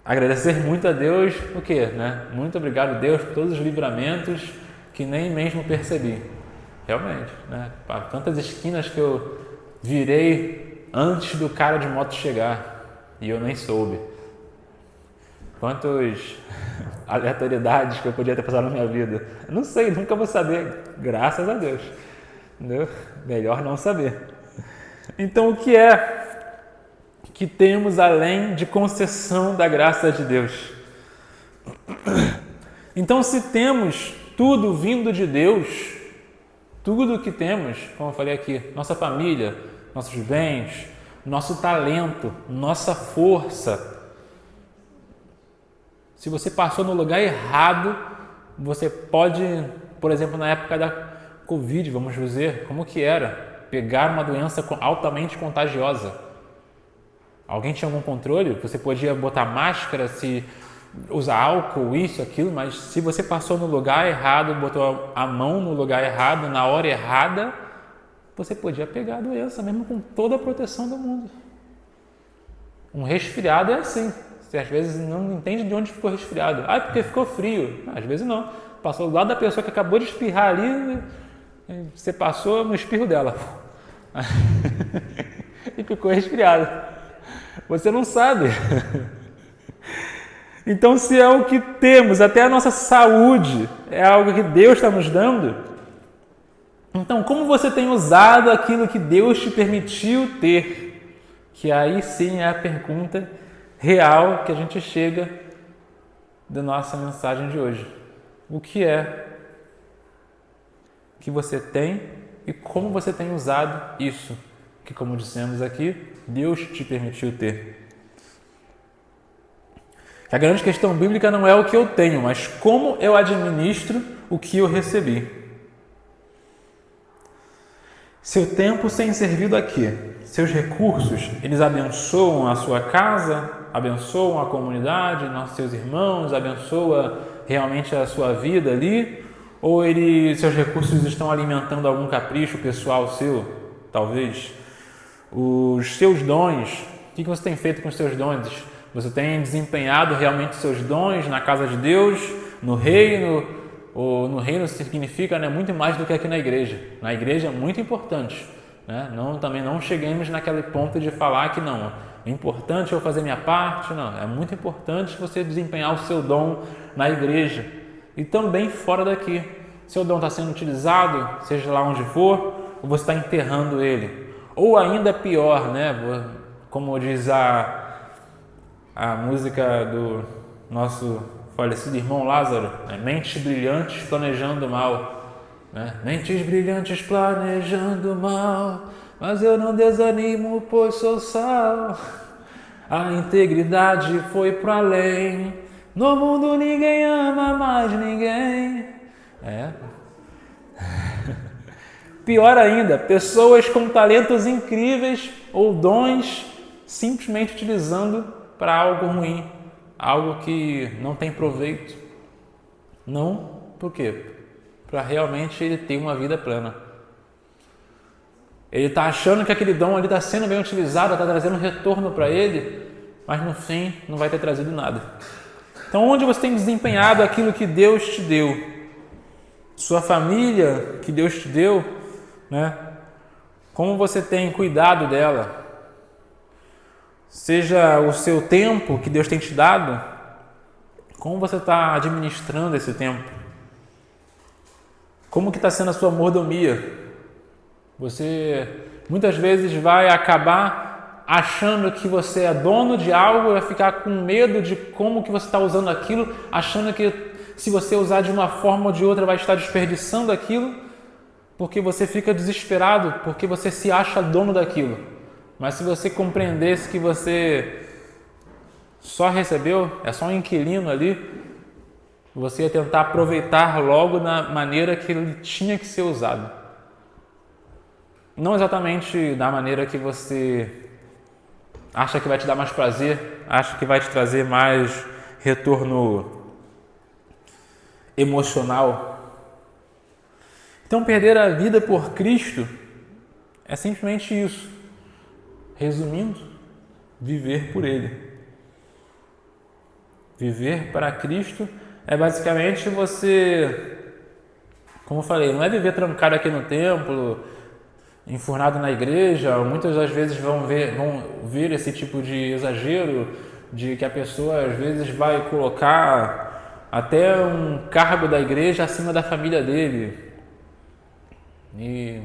agradecer muito a Deus, o quê? Muito obrigado, Deus, por todos os livramentos que nem mesmo percebi. Realmente, tantas esquinas que eu virei antes do cara de moto chegar e eu nem soube. Quantas aleatoriedades que eu podia ter passado na minha vida. Eu não sei, nunca vou saber, graças a Deus. Entendeu? Melhor não saber. Então, o que é que temos além de concessão da graça de Deus? Então, se temos tudo vindo de Deus, tudo que temos, como eu falei aqui, nossa família, nossos bens, nosso talento, nossa força. Se você passou no lugar errado, você pode, por exemplo, na época da Covid, vamos dizer, como que era? Pegar uma doença altamente contagiosa. Alguém tinha algum controle? Você podia botar máscara, se usar álcool, isso, aquilo, mas se você passou no lugar errado, botou a mão no lugar errado, na hora errada, você podia pegar a doença, mesmo com toda a proteção do mundo. Um resfriado é assim. Você às vezes não entende de onde ficou resfriado. Ah, porque ficou frio. Às vezes não. Passou do lado da pessoa que acabou de espirrar ali, você passou no espirro dela. E ficou resfriado. Você não sabe. Então, se é o que temos, até a nossa saúde é algo que Deus está nos dando, então como você tem usado aquilo que Deus te permitiu ter? Que aí sim é a pergunta real que a gente chega da nossa mensagem de hoje. O que é que você tem e como você tem usado isso que, como dissemos aqui, Deus te permitiu ter? A grande questão bíblica não é o que eu tenho, mas como eu administro o que eu recebi. Seu tempo tem servido aqui. Seus recursos, eles abençoam a sua casa, abençoam a comunidade, seus irmãos, abençoa realmente a sua vida ali? Ou seus recursos estão alimentando algum capricho pessoal seu, talvez? Os seus dons, o que você tem feito com os seus dons? Você tem desempenhado realmente os seus dons na casa de Deus, no reino? Ou no reino significa muito mais do que aqui na igreja. Na igreja é muito importante. Também não cheguemos naquele ponto de falar que não, é importante eu fazer minha parte, não. É muito importante você desempenhar o seu dom na igreja e também fora daqui. Seu dom está sendo utilizado, seja lá onde for, ou você está enterrando ele. Ou ainda pior, como diz a música do nosso falecido irmão Lázaro, mentes brilhantes planejando mal. Mentes brilhantes planejando mal, mas eu não desanimo, pois sou sal. A integridade foi para além, no mundo ninguém ama mais ninguém. Pior ainda, pessoas com talentos incríveis ou dons simplesmente utilizando para algo ruim, algo que não tem proveito. Não, por quê? Para realmente ele ter uma vida plena. Ele está achando que aquele dom ali está sendo bem utilizado, está trazendo retorno para ele, mas no fim não vai ter trazido nada. Então, onde você tem desempenhado aquilo que Deus te deu? Sua família que Deus te deu, como você tem cuidado dela? seja o seu tempo que Deus tem te dado, como você está administrando esse tempo? Como que está sendo a sua mordomia? Você muitas vezes vai acabar achando que você é dono de algo, vai ficar com medo de como que você está usando aquilo, achando que se você usar de uma forma ou de outra vai estar desperdiçando aquilo, porque você fica desesperado, porque você se acha dono daquilo. Mas se você compreendesse que você só recebeu, é só um inquilino ali, você ia tentar aproveitar logo da maneira que ele tinha que ser usado. Não exatamente da maneira que você acha que vai te dar mais prazer, acha que vai te trazer mais retorno emocional. Então, perder a vida por Cristo é simplesmente isso. Resumindo, viver por Ele. Viver para Cristo é basicamente você, como eu falei, não é viver trancado aqui no templo, enfurnado na igreja. Muitas das vezes vão ver esse tipo de exagero, de que a pessoa às vezes vai colocar até um cargo da igreja acima da família dele. E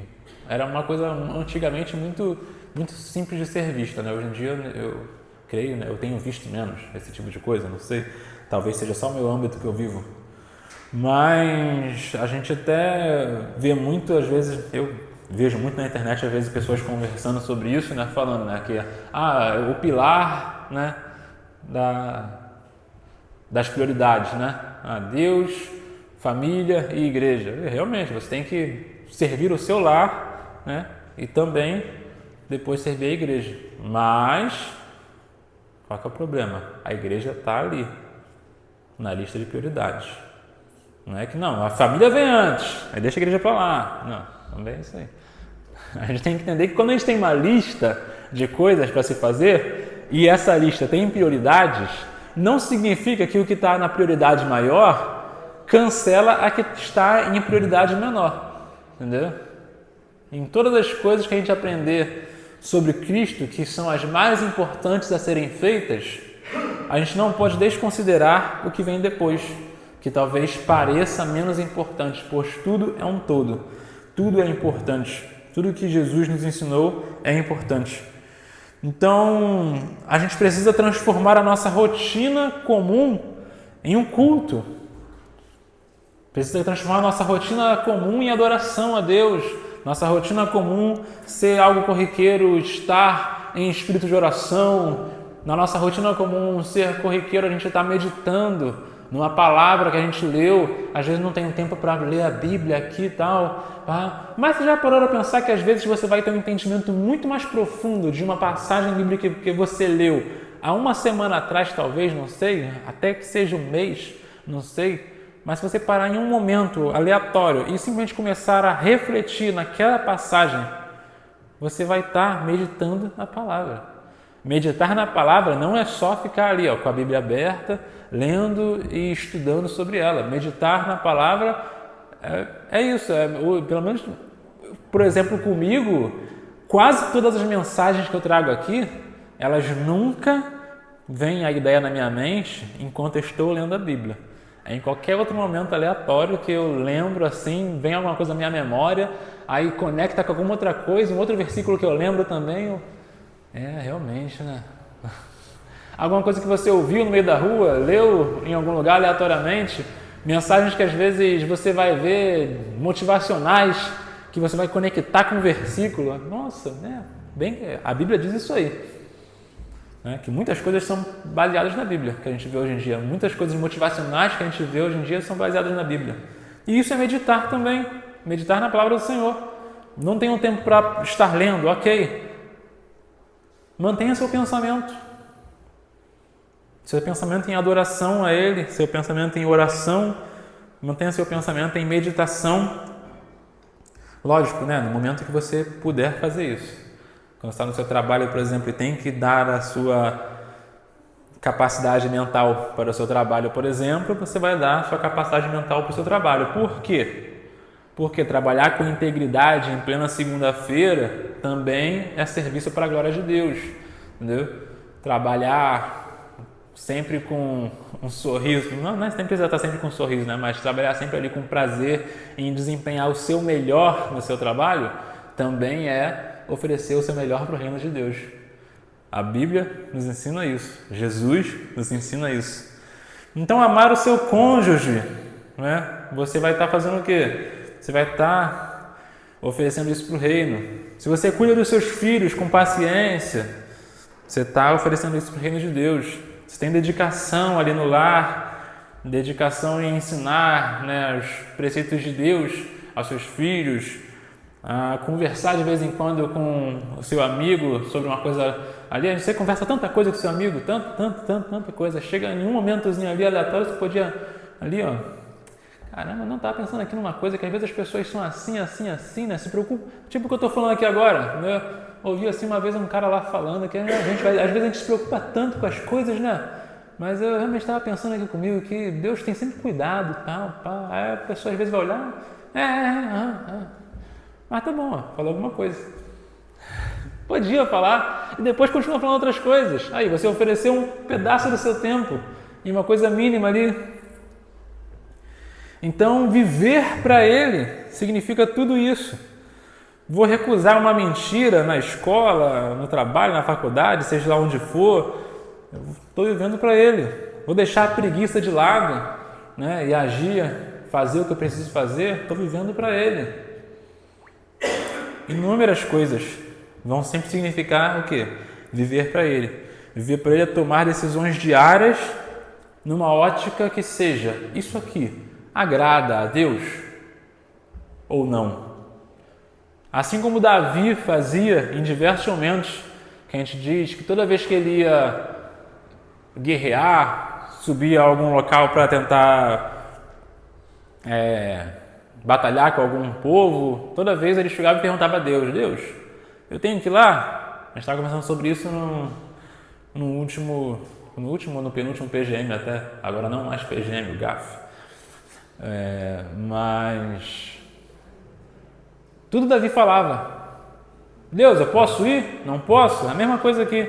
era uma coisa antigamente muito simples de ser vista, né? Hoje em dia eu creio, né? Eu tenho visto menos esse tipo de coisa, não sei, talvez seja só o meu âmbito que eu vivo. Mas a gente até vê muito, às vezes, eu vejo muito na internet, às vezes, pessoas conversando sobre isso, né? Falando, né, que o pilar, né, das prioridades, né? Deus, família e igreja. E, realmente, você tem que servir o seu lar, né? E também depois servir a igreja. Mas qual que é o problema? A igreja está ali, na lista de prioridades. Não é que não, a família vem antes, aí deixa a igreja para lá. Não, também é isso aí. A gente tem que entender que quando a gente tem uma lista de coisas para se fazer e essa lista tem prioridades, não significa que o que está na prioridade maior cancela a que está em prioridade menor. Entendeu? Em todas as coisas que a gente aprender sobre Cristo, que são as mais importantes a serem feitas, a gente não pode desconsiderar o que vem depois, que talvez pareça menos importante, pois tudo é um todo, tudo é importante, tudo que Jesus nos ensinou é importante. Então, a gente precisa transformar a nossa rotina comum em um culto. Precisa transformar a nossa rotina comum em adoração a Deus, nossa rotina comum ser algo corriqueiro, estar em espírito de oração. Na nossa rotina comum ser corriqueiro, a gente está meditando numa palavra que a gente leu. Às vezes não tem tempo para ler a Bíblia aqui e tal. Mas você já parou para pensar que às vezes você vai ter um entendimento muito mais profundo de uma passagem bíblica que você leu há uma semana atrás, talvez, não sei, até que seja um mês, não sei. Mas se você parar em um momento aleatório e simplesmente começar a refletir naquela passagem, você vai estar meditando na palavra. Meditar na palavra não é só ficar ali com a Bíblia aberta, lendo e estudando sobre ela. Meditar na palavra é isso. Pelo menos, por exemplo, comigo, quase todas as mensagens que eu trago aqui, elas nunca vêm a ideia na minha mente enquanto eu estou lendo a Bíblia. Em qualquer outro momento aleatório que eu lembro assim, vem alguma coisa na minha memória, aí conecta com alguma outra coisa, um outro versículo que eu lembro também. Realmente, né? Alguma coisa que você ouviu no meio da rua, leu em algum lugar aleatoriamente, mensagens que às vezes você vai ver motivacionais, que você vai conectar com o versículo. Nossa, né? A Bíblia diz isso aí. Que muitas coisas são baseadas na Bíblia, que a gente vê hoje em dia. Muitas coisas motivacionais que a gente vê hoje em dia são baseadas na Bíblia. E isso é meditar também. Meditar na palavra do Senhor. Não tenho tempo para estar lendo, ok. Mantenha seu pensamento. Seu pensamento em adoração a Ele, seu pensamento em oração. Mantenha seu pensamento em meditação. Lógico, né? No momento que você puder fazer isso. Quando está no seu trabalho, por exemplo, e tem que dar a sua capacidade mental para o seu trabalho, por exemplo, você vai dar a sua capacidade mental para o seu trabalho. Por quê? Porque trabalhar com integridade em plena segunda-feira também é serviço para a glória de Deus, entendeu? trabalhar sempre com um sorriso, não é sempre precisa estar sempre com um sorriso, né? Mas trabalhar sempre ali com prazer em desempenhar o seu melhor no seu trabalho, também é oferecer o seu melhor para o reino de Deus. A Bíblia nos ensina isso, Jesus nos ensina isso. Então, amar o seu cônjuge, né? Você vai estar fazendo o quê? Você vai estar oferecendo isso para o reino. Se você cuida dos seus filhos com paciência, você está oferecendo isso para o reino de Deus. Você tem dedicação ali no lar, dedicação em ensinar, né, os preceitos de Deus aos seus filhos, a conversar de vez em quando com o seu amigo sobre uma coisa ali. Você conversa tanta coisa com o seu amigo, tanta coisa. Chega em um momentozinho ali aleatório, você podia ali, ó, caramba, não estava pensando aqui numa coisa que às vezes as pessoas são assim, né? Se preocupa, tipo o que eu estou falando aqui agora, né? Ouvi assim uma vez um cara lá falando que às vezes a gente se preocupa tanto com as coisas, né? Mas eu realmente estava pensando aqui comigo que Deus tem sempre cuidado, tal, pá. Aí a pessoa às vezes vai olhar, mas tá bom, ó, falou alguma coisa. Podia falar e depois continua falando outras coisas. Aí você ofereceu um pedaço do seu tempo e uma coisa mínima ali. Então, viver para Ele significa tudo isso. Vou recusar uma mentira na escola, no trabalho, na faculdade, seja lá onde for. Eu estou vivendo para Ele. Vou deixar a preguiça de lado, né, e agir, fazer o que eu preciso fazer. Estou vivendo para Ele. Inúmeras coisas vão sempre significar o quê? Viver para Ele. Viver para Ele é tomar decisões diárias numa ótica que seja isso aqui agrada a Deus ou não? Assim como Davi fazia em diversos momentos, que a gente diz que toda vez que ele ia guerrear, subir a algum local para tentar batalhar com algum povo, toda vez ele chegava e perguntava a Deus, eu tenho que ir lá? A gente estava conversando sobre isso no penúltimo PGM até, agora não mais PGM, o GAF. Mas tudo Davi falava, Deus, eu posso ir? Não posso? É a mesma coisa aqui.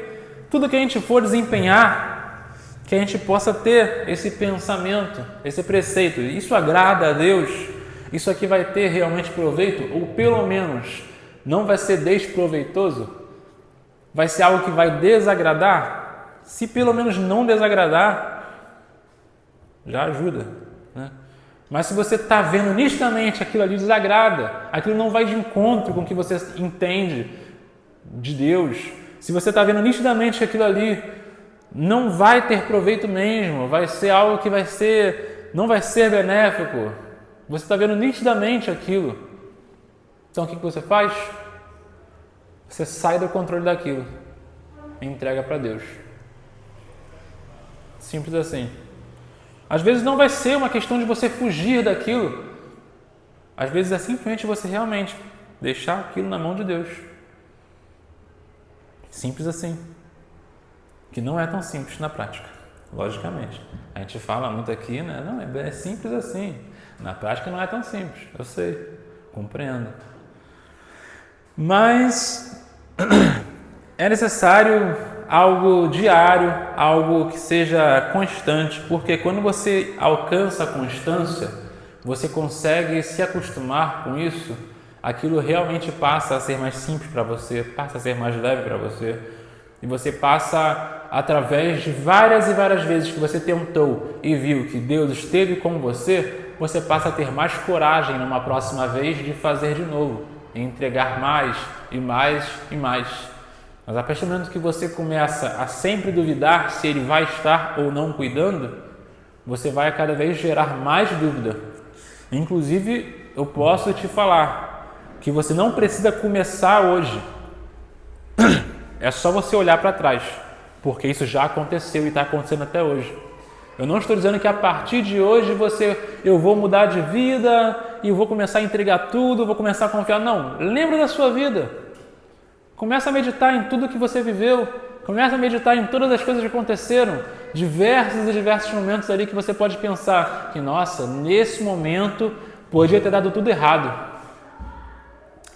Tudo que a gente for desempenhar, que a gente possa ter esse pensamento, esse preceito, isso agrada a Deus, isso aqui vai ter realmente proveito, ou pelo menos não vai ser desproveitoso, vai ser algo que vai desagradar. Se pelo menos não desagradar, já ajuda, né? Mas se você está vendo nitidamente aquilo ali desagrada, aquilo não vai de encontro com o que você entende de Deus, se você está vendo nitidamente que aquilo ali não vai ter proveito mesmo, vai ser algo que não vai ser benéfico, você está vendo nitidamente aquilo, então o que você faz? Você sai do controle daquilo e entrega para Deus. Simples assim. Às vezes não vai ser uma questão de você fugir daquilo. Às vezes é simplesmente você realmente deixar aquilo na mão de Deus. Simples assim. Que não é tão simples na prática, logicamente. A gente fala muito aqui, né? Não, é simples assim. Na prática não é tão simples, eu sei, compreendo. Mas é necessário algo diário, algo que seja constante, porque quando você alcança a constância, você consegue se acostumar com isso, aquilo realmente passa a ser mais simples para você, passa a ser mais leve para você, e você passa, através de várias e várias vezes que você tentou e viu que Deus esteve com você, você passa a ter mais coragem numa próxima vez de fazer de novo, e entregar mais e mais e mais. Mas a partir do momento que você começa a sempre duvidar se ele vai estar ou não cuidando, você vai a cada vez gerar mais dúvida. Inclusive, eu posso te falar que você não precisa começar hoje. É só você olhar para trás, porque isso já aconteceu e está acontecendo até hoje. Eu não estou dizendo que a partir de hoje eu vou mudar de vida e eu vou começar a entregar tudo, vou começar a confiar. Não, lembra da sua vida. Começa a meditar em tudo que você viveu. Começa a meditar em todas as coisas que aconteceram. Diversos momentos ali que você pode pensar que, nossa, nesse momento podia ter dado tudo errado.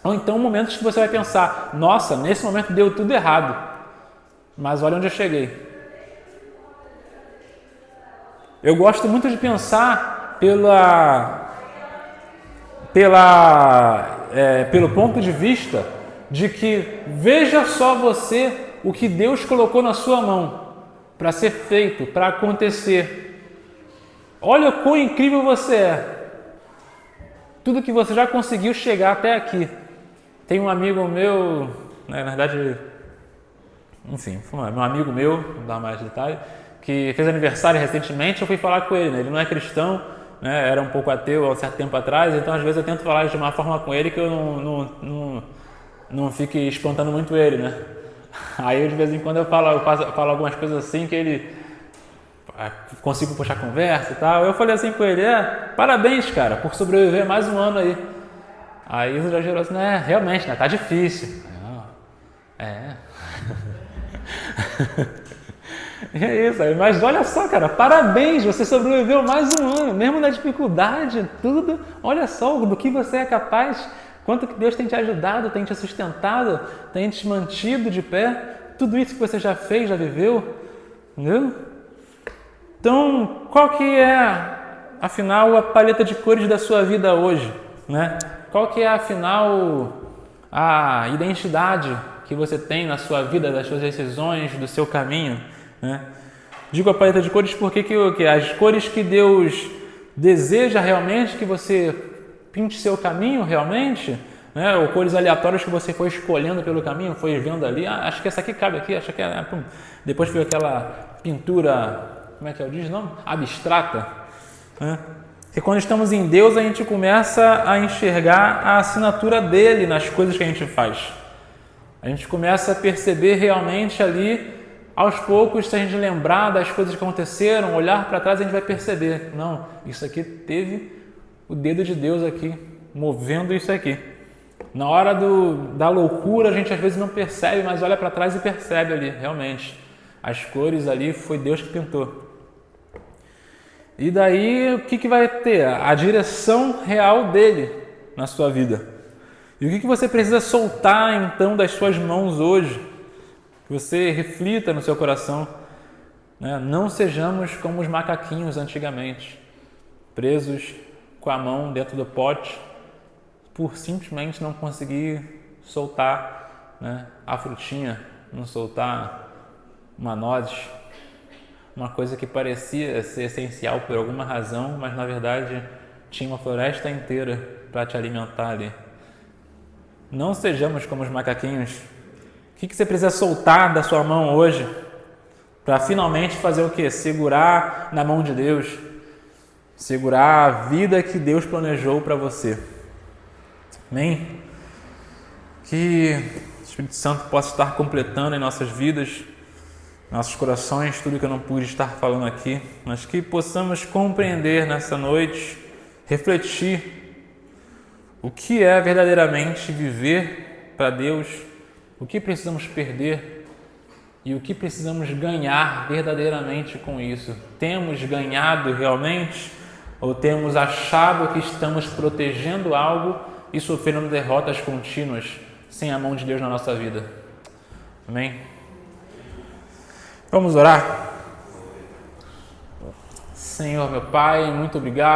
Ou então momentos que você vai pensar, nossa, nesse momento deu tudo errado. mas olha onde eu cheguei. Eu gosto muito de pensar pelo ponto de vista de que veja só você o que Deus colocou na sua mão para ser feito, para acontecer. Olha o quão incrível você é. Tudo que você já conseguiu chegar até aqui. Tem um amigo meu, na verdade, enfim, um amigo meu, não dá mais detalhe, que fez aniversário recentemente. Eu fui falar com ele, né? Ele não é cristão, né? Era um pouco ateu há um certo tempo atrás, então às vezes eu tento falar de uma forma com ele que eu não fique espantando muito ele, né? Aí de vez em quando eu falo algumas coisas assim que ele consigo puxar conversa e tal. Eu falei assim com ele: parabéns, cara, por sobreviver mais um ano aí. Aí isso já gerou assim: né, realmente, né, tá difícil. É isso aí, mas olha só, cara, parabéns, você sobreviveu mais um ano, mesmo na dificuldade, tudo. Olha só do que você é capaz, quanto que Deus tem te ajudado, tem te sustentado, tem te mantido de pé, tudo isso que você já fez, já viveu, entendeu? Então, qual que é, afinal, a paleta de cores da sua vida hoje, né? Qual que é, afinal, a identidade que você tem na sua vida, das suas decisões, do seu caminho, né? Digo a paleta de cores porque as cores que Deus deseja realmente que você pinte seu caminho realmente, né? Ou cores aleatórias que você foi escolhendo pelo caminho, foi vendo ali, acho que essa aqui cabe aqui, acho que depois foi aquela pintura, como é que diz o nome? Abstrata, né? Porque quando estamos em Deus, a gente começa a enxergar a assinatura dele nas coisas que a gente faz. A gente começa a perceber realmente ali, aos poucos, se a gente lembrar das coisas que aconteceram, olhar para trás, a gente vai perceber: não, isso aqui teve o dedo de Deus aqui, movendo isso aqui. Na hora da loucura, a gente às vezes não percebe, mas olha para trás e percebe ali, realmente. As cores ali foi Deus que pintou. E daí, o que vai ter? A direção real dele na sua vida. E o que você precisa soltar, então, das suas mãos hoje? Que você reflita no seu coração, né? Não sejamos como os macaquinhos antigamente, presos com a mão dentro do pote, por simplesmente não conseguir soltar, né, a frutinha, não soltar uma noz, uma coisa que parecia ser essencial por alguma razão, mas na verdade tinha uma floresta inteira para te alimentar ali. Não sejamos como os macaquinhos. O que você precisa soltar da sua mão hoje para finalmente fazer o quê? Segurar na mão de Deus, segurar a vida que Deus planejou para você. Amém? Que o Espírito Santo possa estar completando em nossas vidas, nossos corações, tudo que eu não pude estar falando aqui, mas que possamos compreender nessa noite, refletir o que é verdadeiramente viver para Deus, o que precisamos perder e o que precisamos ganhar verdadeiramente com isso. Temos ganhado realmente ou temos achado que estamos protegendo algo e sofrendo derrotas contínuas sem a mão de Deus na nossa vida? Amém? Vamos orar? Senhor, meu Pai, muito obrigado.